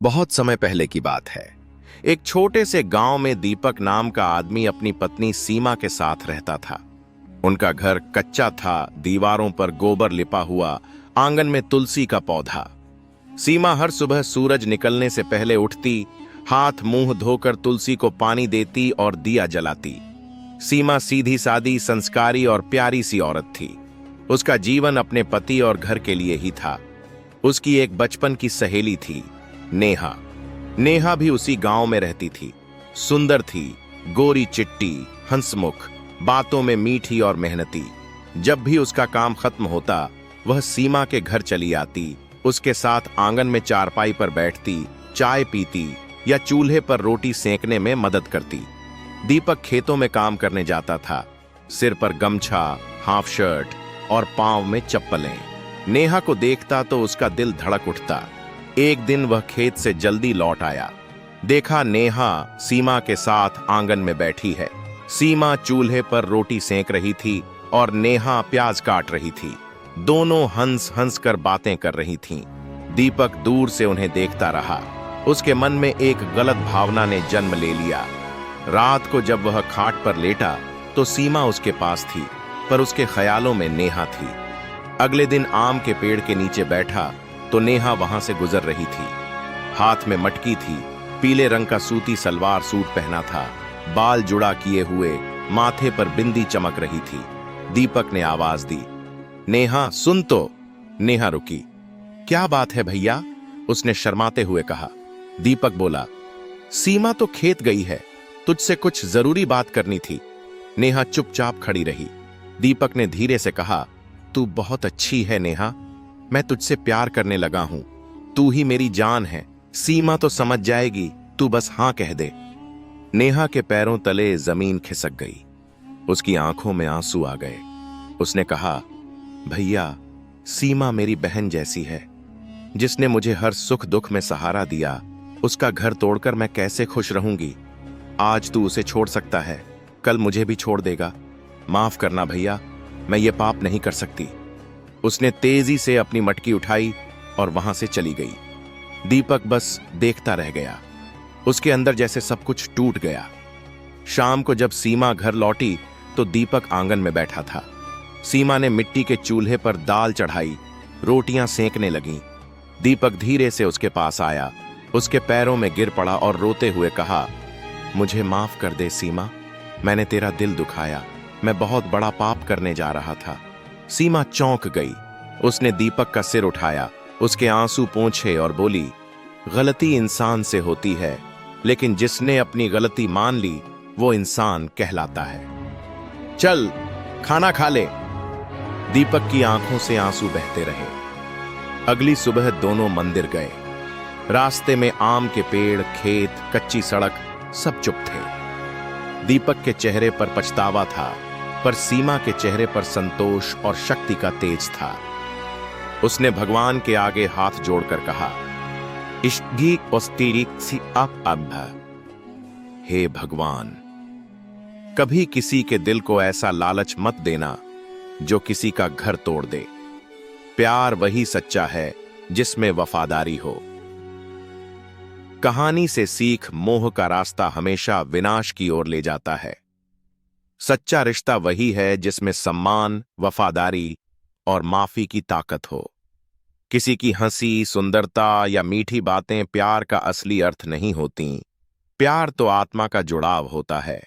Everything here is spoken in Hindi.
बहुत समय पहले की बात है। एक छोटे से गांव में दीपक नाम का आदमी अपनी पत्नी सीमा के साथ रहता था। उनका घर कच्चा था, दीवारों पर गोबर लिपा हुआ, आंगन में तुलसी का पौधा। सीमा हर सुबह सूरज निकलने से पहले उठती, हाथ मुंह धोकर तुलसी को पानी देती और दिया जलाती। सीमा सीधी सादी, संस्कारी और प्यारी सी औरत थी। उसका जीवन अपने पति और घर के लिए ही था। उसकी एक बचपन की सहेली थी, नेहा। नेहा भी उसी गांव में रहती थी। सुंदर थी, गोरी चिट्टी, हंसमुख, बातों में मीठी और मेहनती। जब भी उसका काम खत्म होता, वह सीमा के घर चली आती, उसके साथ आंगन में चारपाई पर बैठती, चाय पीती या चूल्हे पर रोटी सेंकने में मदद करती। दीपक खेतों में काम करने जाता था, सिर पर गमछा, हाफ शर्ट और पांव में चप्पलें। नेहा को देखता तो उसका दिल धड़क उठता। एक दिन वह खेत से जल्दी लौट आया। देखा नेहा सीमा के साथ आंगन में बैठी है। सीमा चूल्हे पर रोटी सेंक रही थी और नेहा प्याज काट रही थी। दोनों हंस हंस कर बातें कर रही थीं। दीपक दूर से उन्हें देखता रहा। उसके मन में एक गलत भावना ने जन्म ले लिया। रात को जब वह खाट पर लेटा तो सीमा उसके पास थी, पर उसके ख्यालों में नेहा थी। अगले दिन आम के पेड़ के नीचे बैठा तो नेहा वहां से गुजर रही थी। हाथ में मटकी थी, पीले रंग का सूती सलवार सूट पहना था, बाल जुड़ा किए हुए, माथे पर बिंदी चमक रही थी। दीपक ने आवाज दी, नेहा सुन तो। नेहा रुकी। क्या बात है भैया? उसने शर्माते हुए कहा। दीपक बोला, सीमा तो खेत गई है, तुझसे कुछ जरूरी बात करनी थी। नेहा चुपचाप खड़ी रही। दीपक ने धीरे से कहा, तू बहुत अच्छी है नेहा, मैं तुझसे प्यार करने लगा हूं। तू ही मेरी जान है। सीमा तो समझ जाएगी, तू बस हां कह दे। नेहा के पैरों तले जमीन खिसक गई। उसकी आंखों में आंसू आ गए। उसने कहा, भैया, सीमा मेरी बहन जैसी है, जिसने मुझे हर सुख दुख में सहारा दिया। उसका घर तोड़कर मैं कैसे खुश रहूंगी? आज तू उसे छोड़ सकता है, कल मुझे भी छोड़ देगा। माफ करना भैया, मैं ये पाप नहीं कर सकती। उसने तेजी से अपनी मटकी उठाई और वहां से चली गई। दीपक बस देखता रह गया। उसके अंदर जैसे सब कुछ टूट गया। शाम को जब सीमा घर लौटी तो दीपक आंगन में बैठा था। सीमा ने मिट्टी के चूल्हे पर दाल चढ़ाई, रोटियां सेंकने लगीं। दीपक धीरे से उसके पास आया, उसके पैरों में गिर पड़ा और रोते हुए कहा, मुझे माफ कर दे सीमा, मैंने तेरा दिल दुखाया। मैं बहुत बड़ा पाप करने जा रहा था। सीमा चौंक गई। उसने दीपक का सिर उठाया, उसके आंसू पोंछे और बोली, गलती इंसान से होती है, लेकिन जिसने अपनी गलती मान ली वो इंसान कहलाता है। चल खाना खा ले। दीपक की आंखों से आंसू बहते रहे। अगली सुबह दोनों मंदिर गए। रास्ते में आम के पेड़, खेत, कच्ची सड़क, सब चुप थे। दीपक के चेहरे पर पछतावा था, पर सीमा के चेहरे पर संतोष और शक्ति का तेज था। उसने भगवान के आगे हाथ जोड़कर कहा, इश्गी ओस्तिरिक्सी आप अब्भा। हे भगवान, कभी किसी के दिल को ऐसा लालच मत देना जो किसी का घर तोड़ दे। प्यार वही सच्चा है जिसमें वफादारी हो। कहानी से सीख, मोह का रास्ता हमेशा विनाश की ओर ले जाता है। सच्चा रिश्ता वही है जिसमें सम्मान, वफादारी और माफी की ताकत हो। किसी की हंसी, सुंदरता या मीठी बातें प्यार का असली अर्थ नहीं होती। प्यार तो आत्मा का जुड़ाव होता है।